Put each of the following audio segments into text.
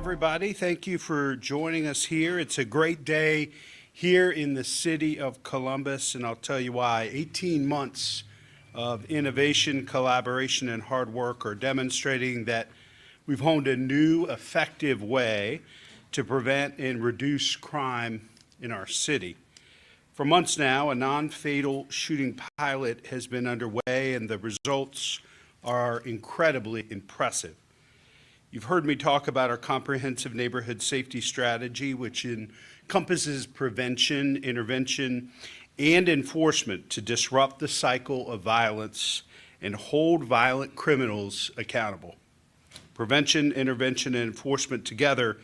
Everybody, thank you for joining us here. It's a great day here in the city of Columbus, and I'll tell you why. 18 months of innovation, collaboration, and hard work are demonstrating that we've honed a new, effective way to prevent and reduce crime in our city. For months now, a non-fatal shooting pilot has been underway, and the results are incredibly impressive. You've heard me talk about our comprehensive neighborhood safety strategy, which encompasses prevention, intervention, and enforcement to disrupt the cycle of violence and hold violent criminals accountable. Prevention, intervention, and enforcement together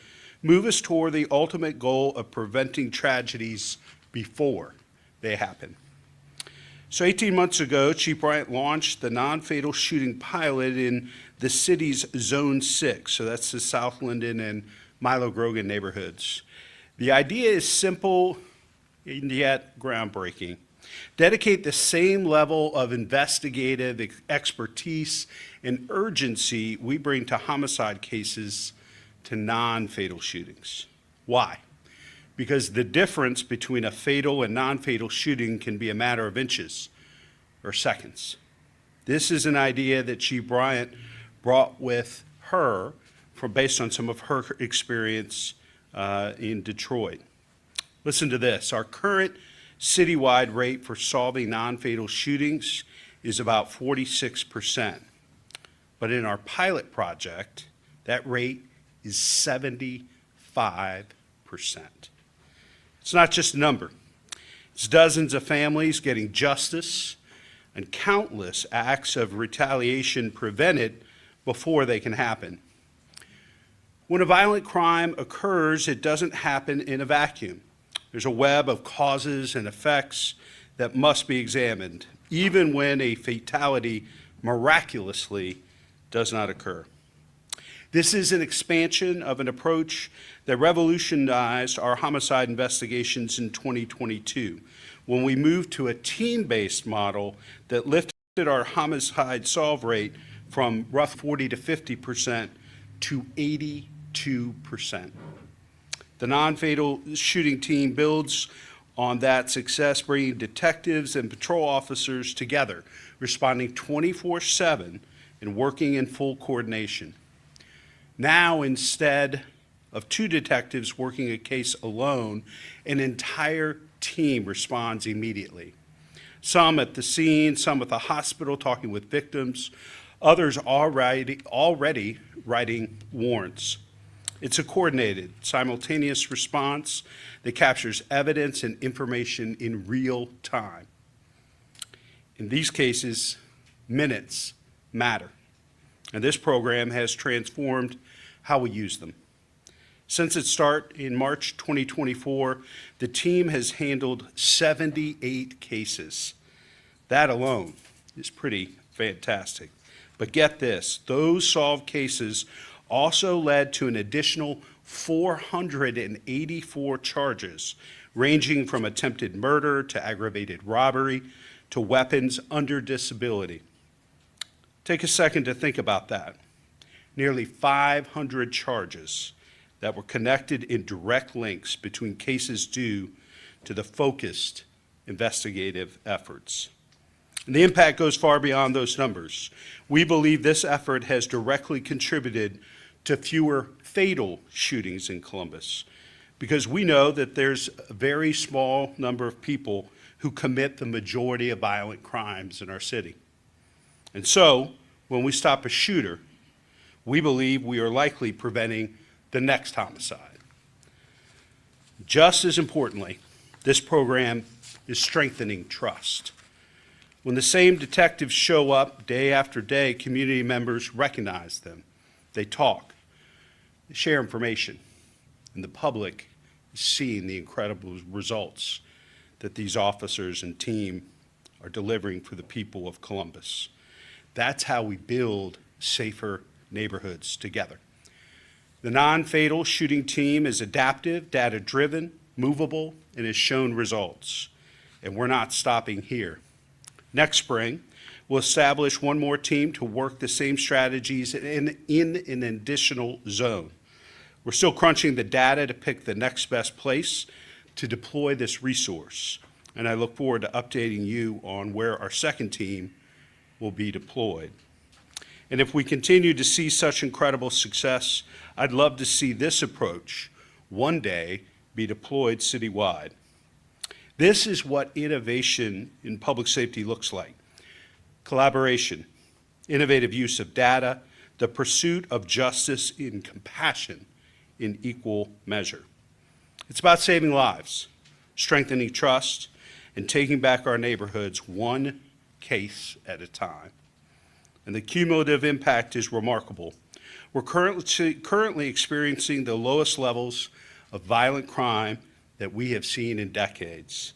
move us toward the ultimate goal of preventing tragedies before they happen. So 18 months ago, Chief Bryant launched the non-fatal shooting pilot in the city's Zone 6, so that's the South Linden and Milo Grogan neighborhoods. The idea is simple and yet groundbreaking. Dedicate the same level of investigative expertise and urgency we bring to homicide cases to non-fatal shootings. Why? Because the difference between a fatal and non-fatal shooting can be a matter of inches or seconds. This is an idea that Chief Bryant brought with her based on some of her experience in Detroit. Listen to this. Our current citywide rate for solving non-fatal shootings is about 46%. But in our pilot project, that rate is 75%. It's not just a number. It's dozens of families getting justice and countless acts of retaliation prevented before they can happen. When a violent crime occurs, it doesn't happen in a vacuum. There's a web of causes and effects that must be examined, even when a fatality miraculously does not occur. This is an expansion of an approach that revolutionized our homicide investigations in 2022, when we moved to a team-based model that lifted our homicide solve rate from rough 40 to 50% to 82%. The non-fatal shooting team builds on that success, bringing detectives and patrol officers together, responding 24/7 and working in full coordination. Now, instead of 2 detectives working a case alone, an entire team responds immediately. Some at the scene, some at the hospital talking with victims, others already writing warrants. It's a coordinated, simultaneous response that captures evidence and information in real time. In these cases, minutes matter, and this program has transformed how we use them. Since its start in March 2024, the team has handled 78 cases. That alone is pretty fantastic. But get this, those solved cases also led to an additional 484 charges, ranging from attempted murder to aggravated robbery to weapons under disability. Take a second to think about that. Nearly 500 charges that were connected in direct links between cases due to the focused investigative efforts. And the impact goes far beyond those numbers. We believe this effort has directly contributed to fewer fatal shootings in Columbus, because we know that there's a very small number of people who commit the majority of violent crimes in our city. And so, when we stop a shooter, we believe we are likely preventing the next homicide. Just as importantly, this program is strengthening trust. When the same detectives show up day after day, community members recognize them. They talk, they share information, and the public is seeing the incredible results that these officers and team are delivering for the people of Columbus. That's how we build safer neighborhoods together. The non-fatal shooting team is adaptive, data-driven, movable, and has shown results. And we're not stopping here. Next spring, we'll establish one more team to work the same strategies in an additional zone. We're still crunching the data to pick the next best place to deploy this resource. And I look forward to updating you on where our second team will be deployed. And if we continue to see such incredible success, I'd love to see this approach one day be deployed citywide. This is what innovation in public safety looks like. Collaboration, innovative use of data, the pursuit of justice in compassion in equal measure. It's about saving lives, strengthening trust, and taking back our neighborhoods one case at a time. And the cumulative impact is remarkable. We're currently experiencing the lowest levels of violent crime that we have seen in decades,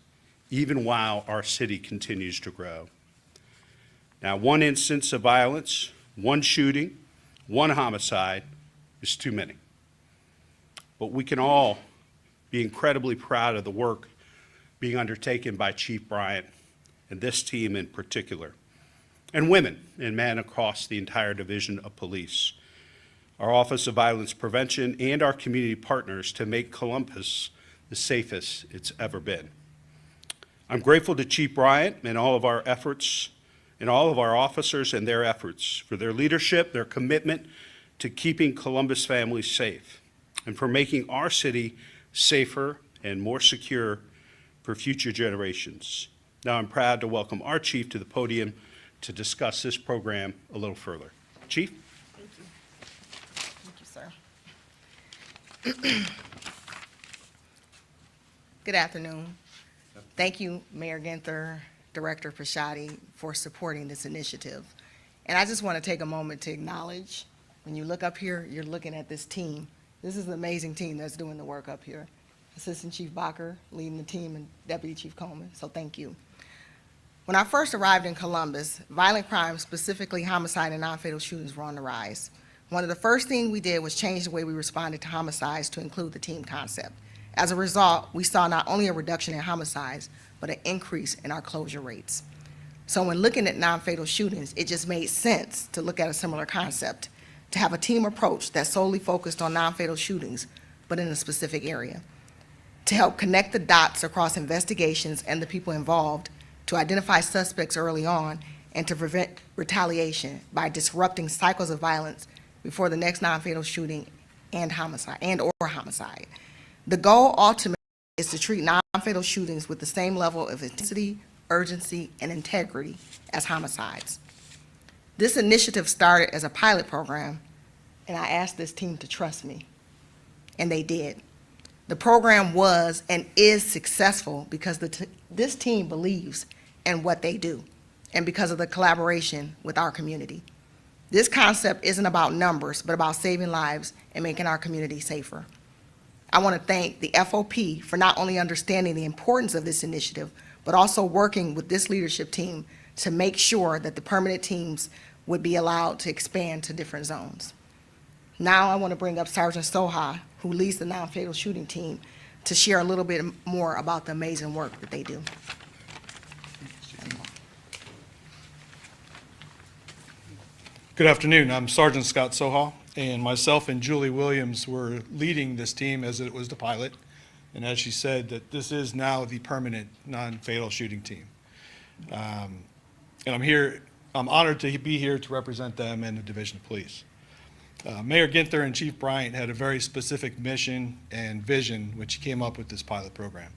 even while our city continues to grow. Now, one instance of violence, one shooting, one homicide is too many. But we can all be incredibly proud of the work being undertaken by Chief Bryant and this team in particular, and women and men across the entire division of police, our Office of Violence Prevention, and our community partners to make Columbus the safest it's ever been. I'm grateful to Chief Bryant and all of our efforts, and all of our officers and their efforts for their leadership, their commitment to keeping Columbus families safe, and for making our city safer and more secure for future generations. Now I'm proud to welcome our chief to the podium to discuss this program a little further. Chief? Thank you. Thank you, sir. Good afternoon. Thank you, Mayor Ginther, Director Prashadi, for supporting this initiative. And I just want to take a moment to acknowledge, when you look up here, you're looking at this team. This is an amazing team that's doing the work up here. Assistant Chief Bacher leading the team, and Deputy Chief Coleman, so thank you. When I first arrived in Columbus, violent crime, specifically homicide and non-fatal shootings, were on the rise. One of the first things we did was change the way we responded to homicides to include the team concept. As a result, we saw not only a reduction in homicides, but an increase in our closure rates. So when looking at non-fatal shootings, it just made sense to look at a similar concept, to have a team approach that solely focused on non-fatal shootings, but in a specific area, to help connect the dots across investigations and the people involved, to identify suspects early on, and to prevent retaliation by disrupting cycles of violence before the next non-fatal shooting and or homicide. The goal ultimately is to treat non-fatal shootings with the same level of intensity, urgency, and integrity as homicides. This initiative started as a pilot program, and I asked this team to trust me, and they did. The program was and is successful because this team believes in what they do, and because of the collaboration with our community. This concept isn't about numbers, but about saving lives and making our community safer. I want to thank the FOP for not only understanding the importance of this initiative, but also working with this leadership team to make sure that the permanent teams would be allowed to expand to different zones. Now I want to bring up Sergeant Soha, who leads the non-fatal shooting team, to share a little bit more about the amazing work that they do. Good afternoon. I'm Sergeant Scott Soha, and myself and Julie Williams were leading this team as it was the pilot. And as she said, that this is now the permanent non-fatal shooting team. And I'm honored to be here to represent them and the Division of Police. Mayor Ginther and Chief Bryant had a very specific mission and vision when she came up with this pilot program.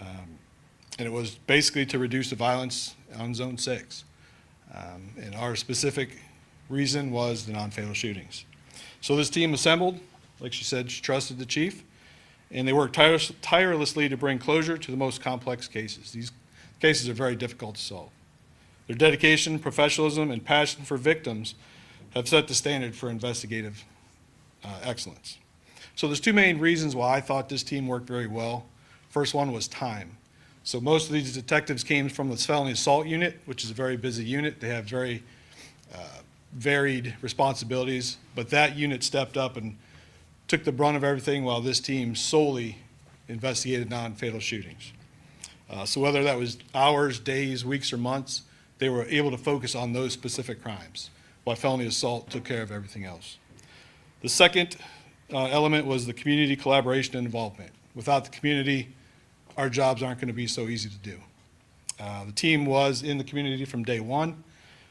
And it was basically to reduce the violence on Zone 6. And our specific reason was the non-fatal shootings. So this team assembled, like she said, she trusted the chief, and they worked tirelessly to bring closure to the most complex cases. These cases are very difficult to solve. Their dedication, professionalism, and passion for victims have set the standard for investigative excellence. So there's two main reasons why I thought this team worked very well. First one was time. So most of these detectives came from the felony assault unit, which is a very busy unit. They have very varied responsibilities, but that unit stepped up and took the brunt of everything while this team solely investigated non-fatal shootings. So whether that was hours, days, weeks, or months, they were able to focus on those specific crimes, while felony assault took care of everything else. The second element was the community collaboration and involvement. Without the community, our jobs aren't going to be so easy to do. The team was in the community from day one.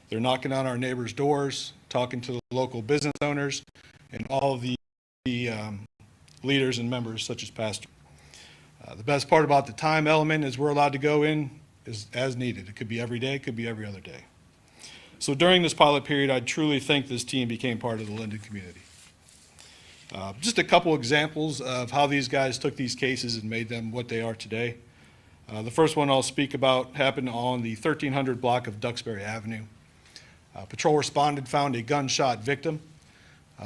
They're knocking on our neighbors' doors, talking to the local business owners, and all of the leaders and members, such as Pastor. The best part about the time element is we're allowed to go in as needed. It could be every day, it could be every other day. So during this pilot period, I truly think this team became part of the Linden community. Just a couple examples of how these guys took these cases and made them what they are today. The first one I'll speak about happened on the 1300 block of Duxbury Avenue. Patrol responded, found a gunshot victim.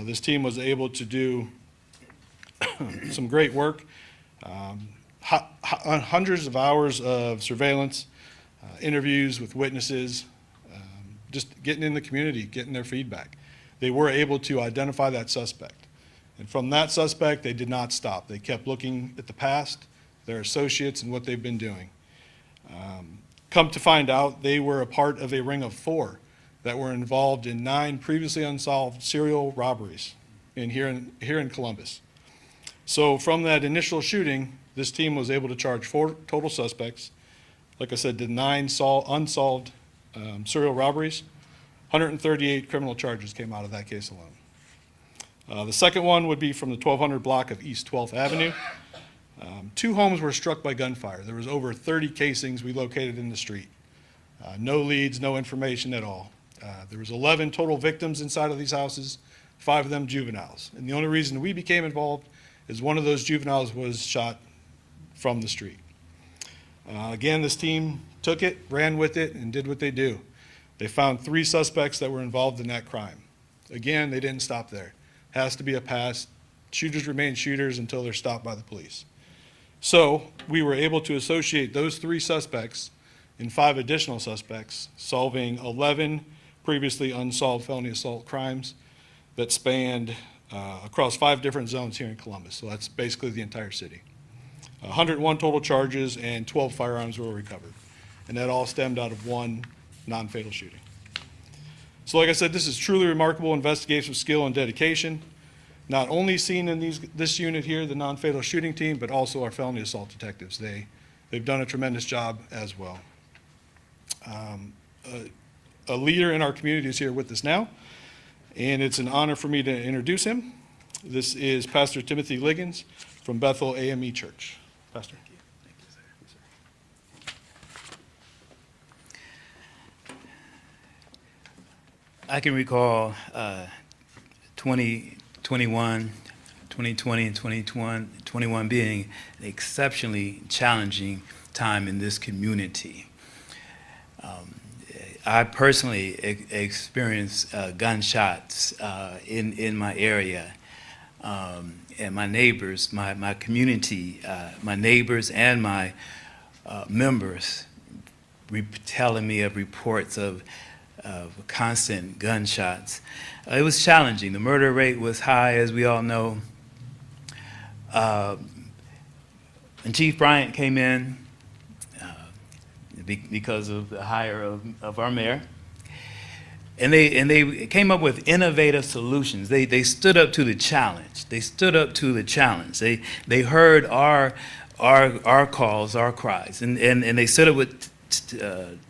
This team was able to do some great work, hundreds of hours of surveillance, interviews with witnesses, just getting in the community, getting their feedback. They were able to identify that suspect. And from that suspect, they did not stop. They kept looking at the past, their associates, and what they've been doing. Come to find out, they were a part of a ring of 4 that were involved in 9 previously unsolved serial robberies here in Columbus. So from that initial shooting, this team was able to charge 4 total suspects. Like I said, did 9 unsolved serial robberies. 138 criminal charges came out of that case alone. The second one would be from the 1200 block of East 12th Avenue. 2 homes were struck by gunfire. There was over 30 casings we located in the street. No leads, no information at all. There was 11 total victims inside of these houses, 5 of them juveniles. And the only reason we became involved is one of those juveniles was shot from the street. Again, this team took it, ran with it, and did what they do. They found 3 suspects that were involved in that crime. Again, they didn't stop there. Has to be a pass. Shooters remain shooters until they're stopped by the police. So we were able to associate those 3 suspects and 5 additional suspects, solving 11 previously unsolved felony assault crimes that spanned across 5 different zones here in Columbus. So that's basically the entire city. 101 total charges and 12 firearms were recovered. And that all stemmed out of 1 non-fatal shooting. So like I said, this is truly remarkable investigative skill and dedication, not only seen in this unit here, the non-fatal shooting team, but also our felony assault detectives. They've done a tremendous job as well. A leader in our community is here with us now, and it's an honor for me to introduce him. This is Pastor Timothy Liggins from Bethel AME Church. Pastor. I can recall 2020 and 2021 being an exceptionally challenging time in this community. I personally experienced gunshots in my area, and my neighbors, my community, my neighbors and my members telling me of reports of constant gunshots. It was challenging. The murder rate was high, as we all know. And Chief Bryant came in because of the hire of our mayor. And they came up with innovative solutions. They stood up to the challenge. They stood up to the challenge. They heard our calls, our cries, and they stood up with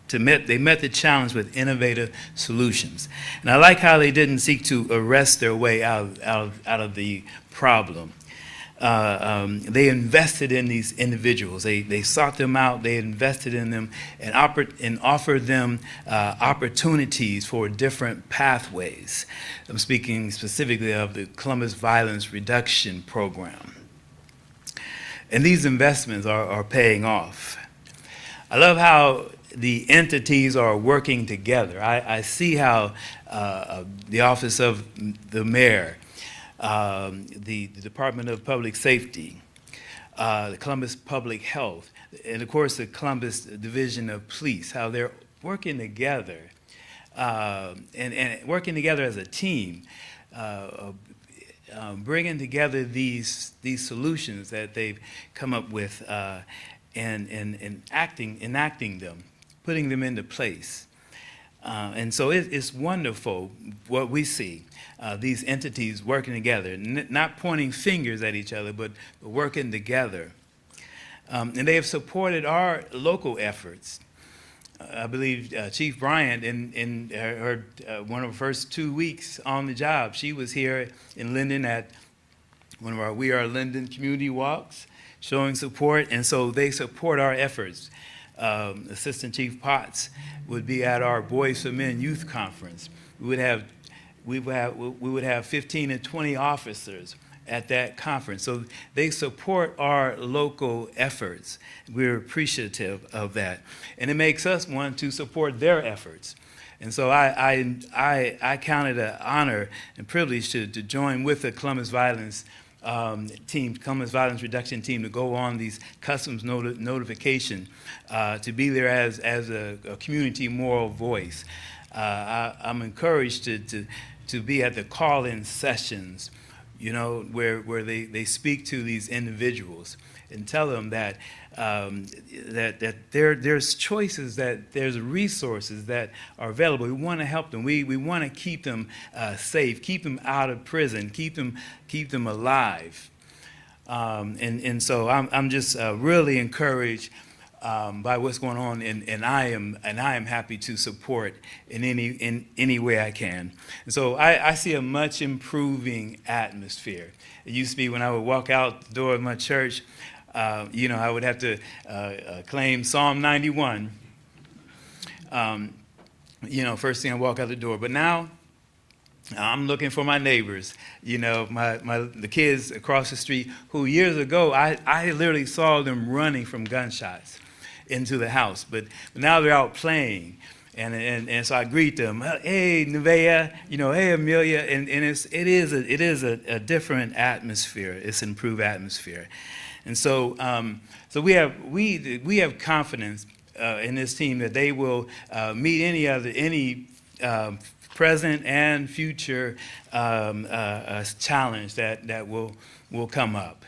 they met the challenge with innovative solutions. And I like how they didn't seek to arrest their way out of the problem. They invested in these individuals. They sought them out, they invested in them, and offered them opportunities for different pathways. I'm speaking specifically of the Columbus Violence Reduction Program. And these investments are paying off. I love how the entities are working together. I see how the Office of the Mayor, the Department of Public Safety, the Columbus Public Health, and of course the Columbus Division of Police, how they're working together and working together as a team, bringing together these solutions that they've come up with and enacting them, putting them into place. And so it's wonderful what we see, these entities working together, not pointing fingers at each other, but working together. And they have supported our local efforts. I believe Chief Bryant, in her one of her first 2 weeks on the job, she was here in Linden at one of our We Are Linden community walks, showing support, and so they support our efforts. Assistant Chief Potts would be at our Boys for Men Youth Conference. We would have 15 and 20 officers at that conference. So they support our local efforts. We're appreciative of that. And it makes us want to support their efforts. And so I count it an honor and privilege to join with the Columbus Violence team, Columbus Violence Reduction Team, to go on these customs notification, to be there as a community moral voice. I'm encouraged to be at the call-in sessions, you know, where they speak to these individuals and tell them that that there's choices, that there's resources that are available. We want to help them. We want to keep them safe, keep them out of prison, keep them alive. And so I'm just really encouraged by what's going on, and I am happy to support in any way I can. And so I see a much improving atmosphere. It used to be when I would walk out the door of my church, you know, I would have to claim Psalm 91. You know, first thing I walk out the door. But now I'm looking for my neighbors, you know, the kids across the street who years ago I literally saw them running from gunshots into the house, but now they're out playing, and so I greet them, hey Nevaeh, you know, hey Amelia, and it is a different atmosphere. It's an improved atmosphere, and so we have confidence in this team that they will meet any present and future challenge that will come up.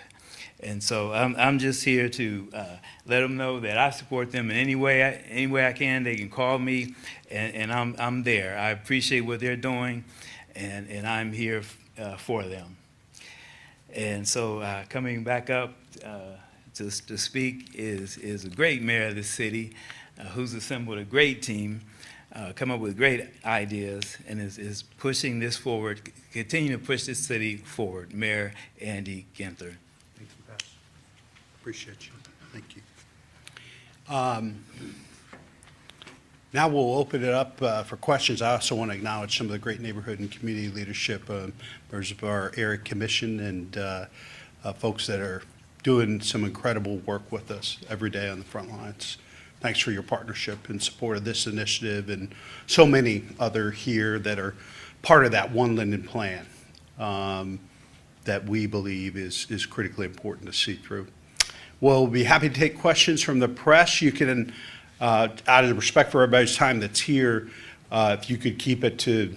And so I'm just here to let them know that I support them in any way I can. They can call me, and I'm there. I appreciate what they're doing, and I'm here for them. And so coming back up to speak is a great mayor of the city who's assembled a great team, come up with great ideas, and is pushing this forward, continue to push this city forward. Mayor Andy Ginther. Thank you, Pastor. Appreciate you. Thank you. Now we'll open it up for questions. I also want to acknowledge some of the great neighborhood and community leadership, members of our area commission, and folks that are doing some incredible work with us every day on the front lines. Thanks for your partnership and support of this initiative and so many other here that are part of that One Linden plan that we believe is critically important to see through. We'll be happy to take questions from the press. You can, out of respect for everybody's time that's here, if you could keep it to,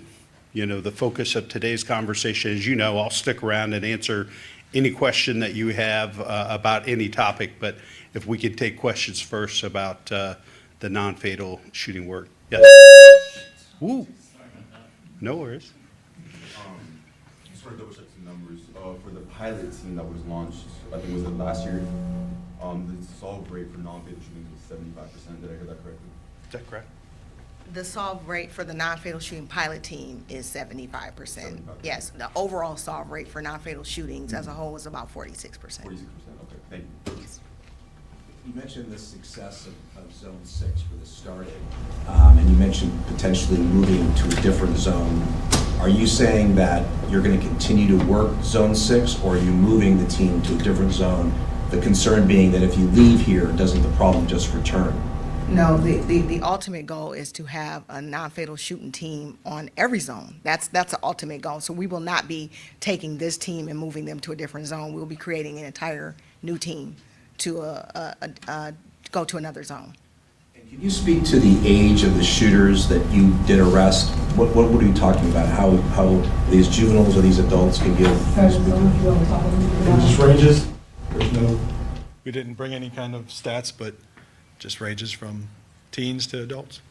you know, the focus of today's conversation. As you know, I'll stick around and answer any question that you have about any topic, but if we could take questions first about the non-fatal shooting work. Yes. Woo. No worries. Just want to double check some numbers. For the pilot team that was launched, I think was it last year, the solve rate for non-fatal shootings was 75%. Did I hear that correctly? Is that correct? The solve rate for the non-fatal shooting pilot team is 75%. 75%. Yes, the overall solve rate for non-fatal shootings as a whole is about 46%. 46%. Okay, thank you. Yes. You mentioned the success of Zone 6 for the starting, and you mentioned potentially moving to a different zone. Are you saying that you're going to continue to work Zone 6, or are you moving the team to a different zone? The concern being that if you leave here, doesn't the problem just return? No, the ultimate goal is to have a non-fatal shooting team on every zone. That's the ultimate goal. So we will not be taking this team and moving them to a different zone. We'll be creating an entire new team to go to another zone. And can you speak to the age of the shooters that you did arrest? What are you talking about? How these juveniles or these adults can give? Just ranges. There's no. We didn't bring any kind of stats, but just ranges from teens to adults.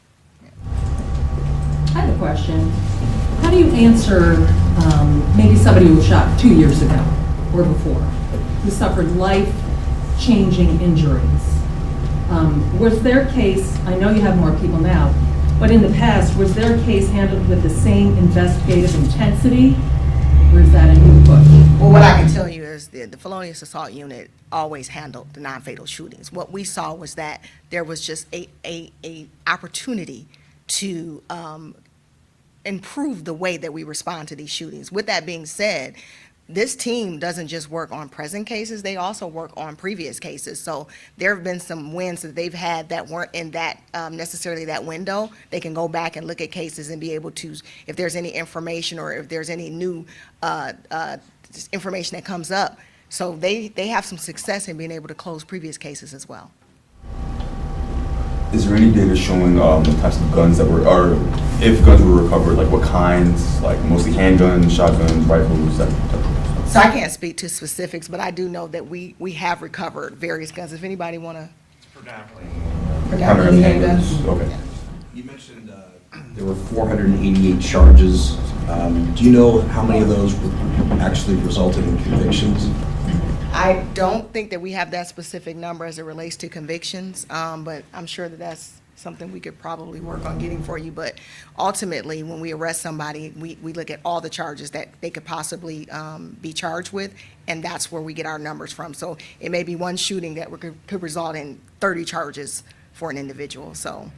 I have a question. How do you answer maybe somebody who was shot 2 years ago or before, who suffered life-changing injuries? Was their case, I know you have more people now, but in the past, was their case handled with the same investigative intensity, or is that a new push? Well, what I can tell you is the felonious assault unit always handled the non-fatal shootings. What we saw was that there was just a opportunity to improve the way that we respond to these shootings. With that being said, this team doesn't just work on present cases, they also work on previous cases. So there have been some wins that they've had that weren't in that, necessarily that window. They can go back and look at cases and be able to, if there's any information or if there's any new, information that comes up. So they have some success in being able to close previous cases as well. Is there any data showing the types of guns that were, or if guns were recovered, like what kinds, like mostly handguns, shotguns, rifles, that type of stuff? So I can't speak to specifics, but I do know that we have recovered various guns. If anybody want to. Predominantly handguns, okay. You mentioned there were 488 charges. Do you know how many of those actually resulted in convictions? I don't think that we have that specific number as it relates to convictions, but I'm sure that that's something we could probably work on getting for you. But ultimately, when we arrest somebody, we look at all the charges that they could possibly be charged with, and that's where we get our numbers from. So it may be one shooting that could result in 30 charges for an individual, so.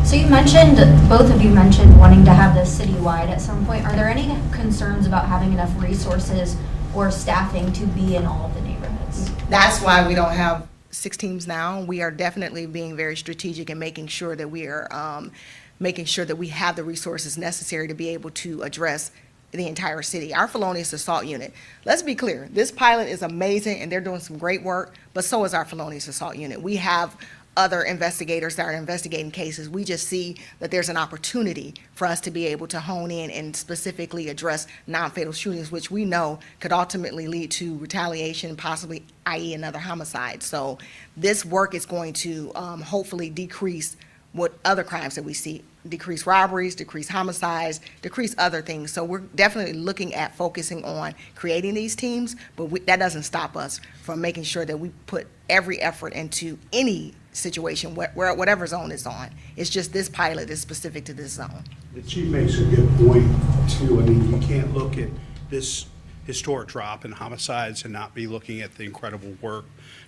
So you mentioned, both of you mentioned wanting to have this citywide at some point. Are there any concerns about having enough resources or staffing to be in all of the neighborhoods? That's why we don't have 6 teams now. We are definitely being very strategic and making sure that we are, making sure that we have the resources necessary to be able to address the entire city. Our felonious assault unit, let's be clear, this pilot is amazing and they're doing some great work, but so is our felonious assault unit. We have other investigators that are investigating cases. We just see that there's an opportunity for us to be able to hone in and specifically address non-fatal shootings, which we know could ultimately lead to retaliation, possibly, i.e. another homicide. So this work is going to hopefully decrease what other crimes that we see, decrease robberies, decrease homicides, decrease other things. So we're definitely looking at focusing on creating these teams, but that doesn't stop us from making sure that we put every effort into any situation, whatever zone it's on. It's just this pilot is specific to this zone. The chief makes a good point, too. I mean, you can't look at this historic drop in homicides and not be looking at the incredible work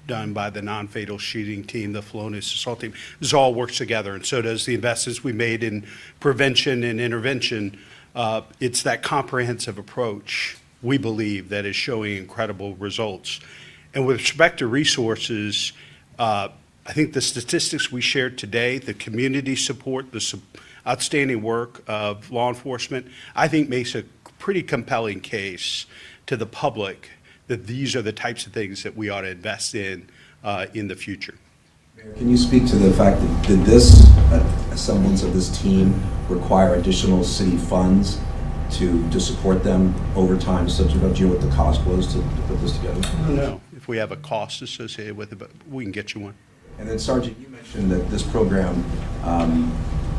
done by the non-fatal shooting team, the felonious assault team. This all works together, and so does the investments we made in prevention and intervention. It's that comprehensive approach, we believe, that is showing incredible results. And with respect to resources, I think the statistics we shared today, the community support, the outstanding work of law enforcement, I think makes a pretty compelling case to the public that these are the types of things that we ought to invest in the future. Mayor, can you speak to the fact that did this, a semblance of this team, require additional city funds to support them over time, such as, do you know what the cost was to put this together? I don't know if we have a cost associated with it, but we can get you one. And then Sergeant, you mentioned that this program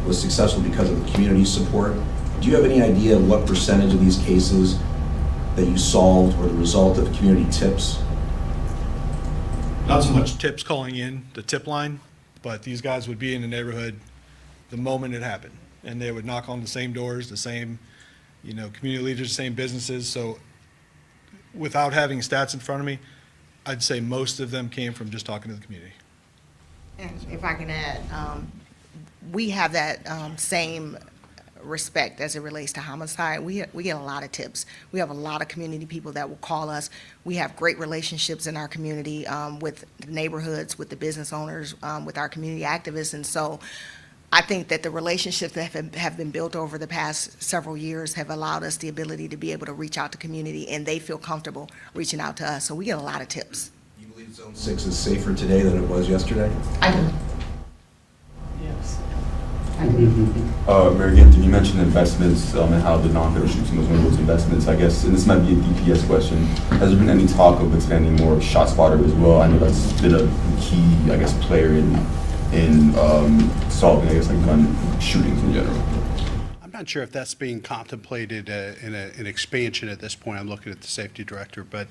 was successful because of the community support. Do you have any idea what percentage of these cases that you solved were the result of community tips? Not so much tips calling in the tip line, but these guys would be in the neighborhood the moment it happened. And they would knock on the same doors, the same, community leaders, the same businesses. So without having stats in front of me, I'd say most of them came from just talking to the community. And if I can add, we have that same respect as it relates to homicide. We get a lot of tips. We have a lot of community people that will call us. We have great relationships in our community with the neighborhoods, with the business owners, with our community activists. And so I think that the relationships that have been built over the past several years have allowed us the ability to be able to reach out to community, and they feel comfortable reaching out to us. So we get a lot of tips. You believe Zone 6 is safer today than it was yesterday? I do. Yes. Mary Ginther, you mentioned investments and how the non-fatal shooting was one of those investments, I guess, and this might be a DPS question. Has there been any talk of expanding more ShotSpotter as well? I know that's been a key, I guess, player in solving, I guess, like gun shootings in general. I'm not sure if that's being contemplated in an expansion at this point. I'm looking at the safety director, but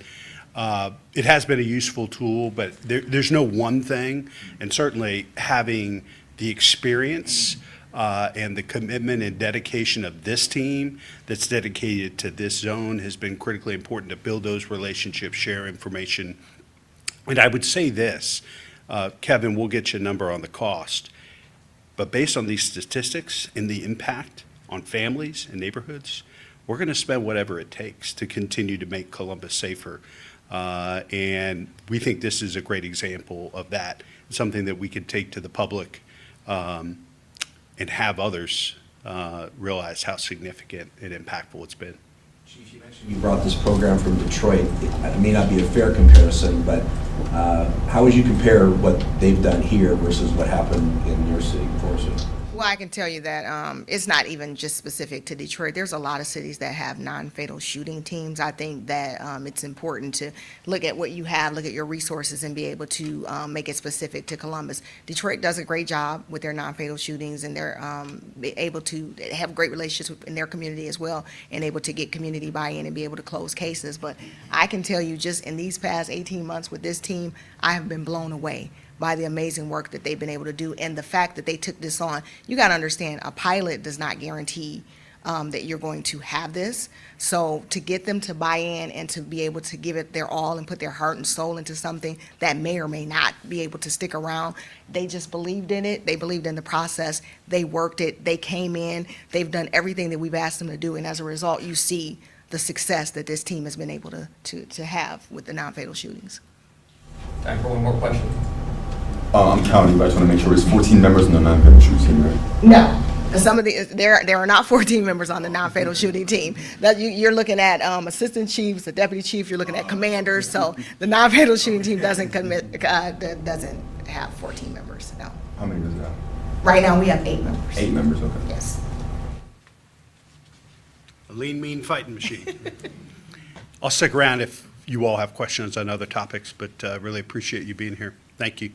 it has been a useful tool, but there's no one thing, and certainly having the experience and the commitment and dedication of this team that's dedicated to this zone has been critically important to build those relationships, share information. And I would say this, Kevin, we'll get you a number on the cost, but based on these statistics and the impact on families and neighborhoods, we're going to spend whatever it takes to continue to make Columbus safer. And we think this is a great example of that, something that we could take to the public and have others realize how significant and impactful it's been. Chief, you mentioned you brought this program from Detroit. It may not be a fair comparison, but how would you compare what they've done here versus what happened in your city, Forsyth? Well, I can tell you that it's not even just specific to Detroit. There's a lot of cities that have non-fatal shooting teams. I think that it's important to look at what you have, look at your resources, and be able to make it specific to Columbus. Detroit does a great job with their non-fatal shootings, and they're able to have great relationships in their community as well, and able to get community buy-in and be able to close cases. But I can tell you, just in these past 18 months with this team, I have been blown away by the amazing work that they've been able to do, and the fact that they took this on. You got to understand, a pilot does not guarantee that you're going to have this. So to get them to buy in and to be able to give it their all and put their heart and soul into something that may or may not be able to stick around, they just believed in it. They believed in the process. They worked it. They came in. They've done everything that we've asked them to do, and as a result, you see the success that this team has been able to have with the non-fatal shootings. Time for one more question. I'm counting, but I just want to make sure it's 14 members in the non-fatal shooting team, right? No. Some of the, there are not 14 members on the non-fatal shooting team. That you're looking at assistant chiefs, the deputy chief, you're looking at commanders, so the non-fatal shooting team doesn't have 14 members, no. How many does it have? Right now, we have 8 members. 8 members, okay. Yes. A lean, mean fighting machine. I'll stick around if you all have questions on other topics, but really appreciate you being here. Thank you.